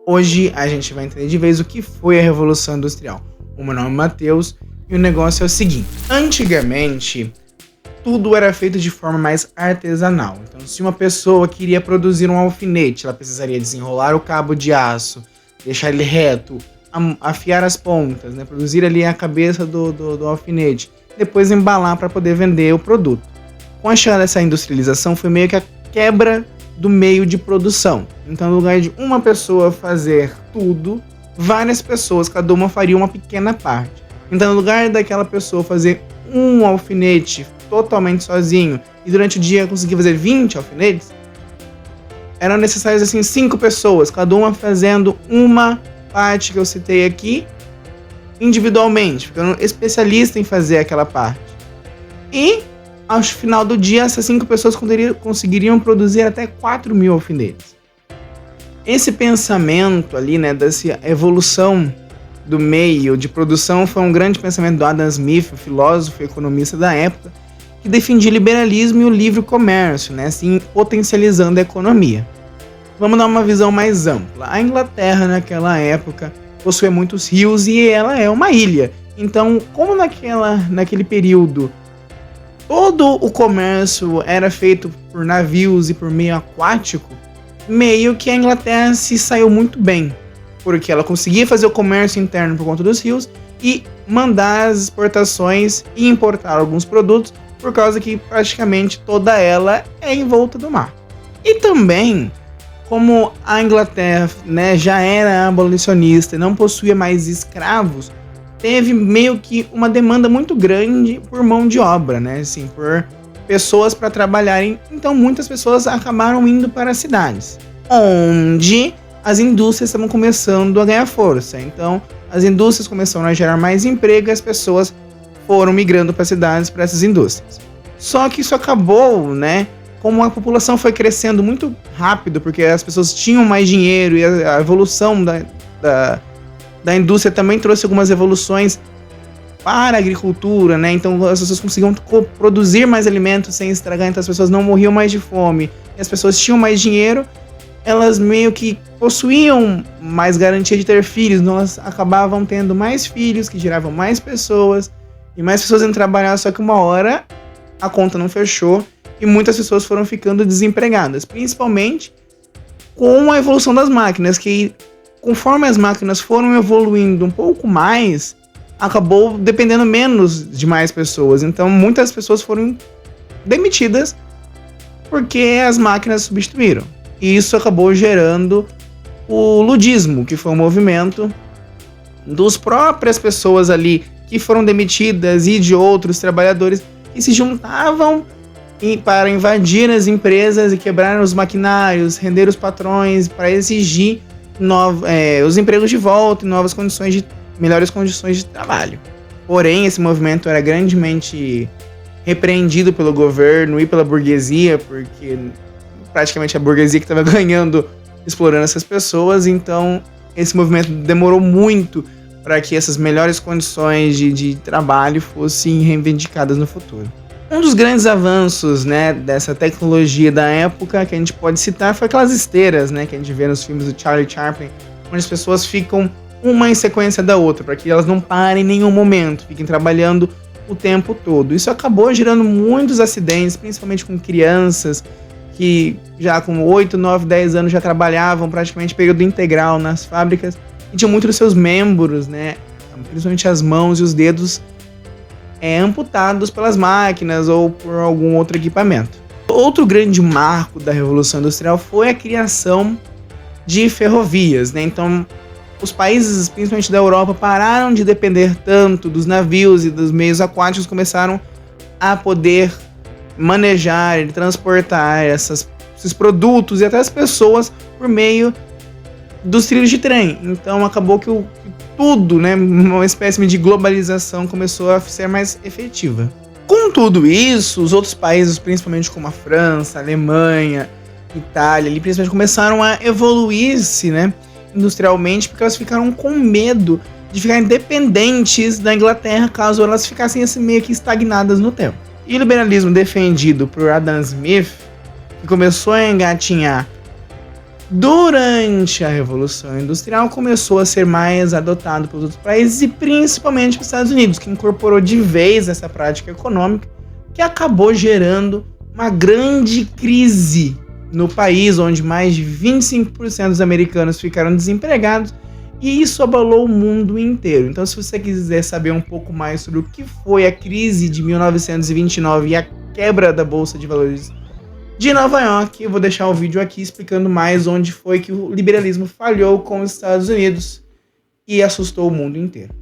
Hoje a gente vai entender de vez o que foi a Revolução Industrial. O meu nome é Matheus e o negócio é o seguinte. Antigamente, tudo era feito de forma mais artesanal. Então, se uma pessoa queria produzir um alfinete, ela precisaria desenrolar o cabo de aço, deixar ele reto, afiar as pontas, né? Produzir ali a cabeça do alfinete, depois embalar para poder vender o produto. Com a chegada dessa industrialização, foi meio que a quebra do meio de produção. Então, no lugar de uma pessoa fazer tudo, várias pessoas, cada uma faria uma pequena parte. Então, no lugar daquela pessoa fazer um alfinete totalmente sozinho e durante o dia conseguir fazer 20 alfinetes, eram necessárias assim 5 pessoas, cada uma fazendo uma parte que eu citei aqui individualmente, ficando especialista em fazer aquela parte. E ao final do dia, essas 5 pessoas conseguiriam produzir até 4.000 alfinetes. Esse pensamento ali, né, dessa evolução do meio de produção foi um grande pensamento do Adam Smith, um filósofo e economista da época, que defendia o liberalismo e o livre comércio, né, assim, potencializando a economia. Vamos dar uma visão mais ampla. A Inglaterra, naquela época, possuía muitos rios e ela é uma ilha. Então, como naquele período todo o comércio era feito por navios e por meio aquático, meio que a Inglaterra se saiu muito bem, porque ela conseguia fazer o comércio interno por conta dos rios e mandar as exportações e importar alguns produtos, por causa que praticamente toda ela é em volta do mar. E também, como a Inglaterra, né, já era abolicionista e não possuía mais escravos, teve meio que uma demanda muito grande por mão de obra, né? Assim, por pessoas para trabalharem. Então muitas pessoas acabaram indo para as cidades, onde as indústrias estavam começando a ganhar força. Então as indústrias começaram a gerar mais emprego e as pessoas foram migrando para as cidades, para essas indústrias. Só que isso acabou, né? Como a população foi crescendo muito rápido, porque as pessoas tinham mais dinheiro e a evolução da indústria também trouxe algumas evoluções para a agricultura, né? Então as pessoas conseguiam produzir mais alimentos sem estragar, então as pessoas não morriam mais de fome. E as pessoas tinham mais dinheiro, elas meio que possuíam mais garantia de ter filhos, então elas acabavam tendo mais filhos, que geravam mais pessoas, e mais pessoas iam trabalhar, só que uma hora a conta não fechou e muitas pessoas foram ficando desempregadas, principalmente com a evolução das máquinas, que conforme as máquinas foram evoluindo um pouco mais, acabou dependendo menos de mais pessoas. Então muitas pessoas foram demitidas porque as máquinas substituíram. E isso acabou gerando o ludismo, que foi um movimento dos próprias pessoas ali que foram demitidas e de outros trabalhadores que se juntavam para invadir as empresas e quebrar os maquinários, render os patrões para exigir os empregos de volta e melhores condições de trabalho. Porém, esse movimento era grandemente repreendido pelo governo e pela burguesia, porque praticamente a burguesia que estava ganhando, explorando essas pessoas. Então esse movimento demorou muito para que essas melhores condições de trabalho fossem reivindicadas no futuro. Um dos grandes avanços, né, dessa tecnologia da época que a gente pode citar foi aquelas esteiras, né, que a gente vê nos filmes do Charlie Chaplin, onde as pessoas ficam uma em sequência da outra, para que elas não parem em nenhum momento, fiquem trabalhando o tempo todo. Isso acabou gerando muitos acidentes, principalmente com crianças que já com 8, 9, 10 anos já trabalhavam praticamente período integral nas fábricas e tinham muitos dos seus membros, né, principalmente as mãos e os dedos, amputados pelas máquinas ou por algum outro equipamento. Outro grande marco da Revolução Industrial foi a criação de ferrovias, né? Então, os países, principalmente da Europa, pararam de depender tanto dos navios e dos meios aquáticos, começaram a poder manejar e transportar esses produtos e até as pessoas por meio dos trilhos de trem. Então, acabou que tudo, né, uma espécie de globalização começou a ser mais efetiva. Com tudo isso, os outros países, principalmente como a França, a Alemanha, Itália, ali, principalmente começaram a evoluir-se, né, industrialmente, porque elas ficaram com medo de ficarem dependentes da Inglaterra caso elas ficassem assim, meio que estagnadas no tempo. E o liberalismo defendido por Adam Smith, que começou a engatinhar Durante a Revolução Industrial, começou a ser mais adotado pelos outros países e principalmente pelos Estados Unidos, que incorporou de vez essa prática econômica, que acabou gerando uma grande crise no país, onde mais de 25% dos americanos ficaram desempregados, e isso abalou o mundo inteiro. Então, se você quiser saber um pouco mais sobre o que foi a crise de 1929 e a quebra da Bolsa de Valores de Nova York, eu vou deixar o vídeo aqui explicando mais onde foi que o liberalismo falhou com os Estados Unidos e assustou o mundo inteiro.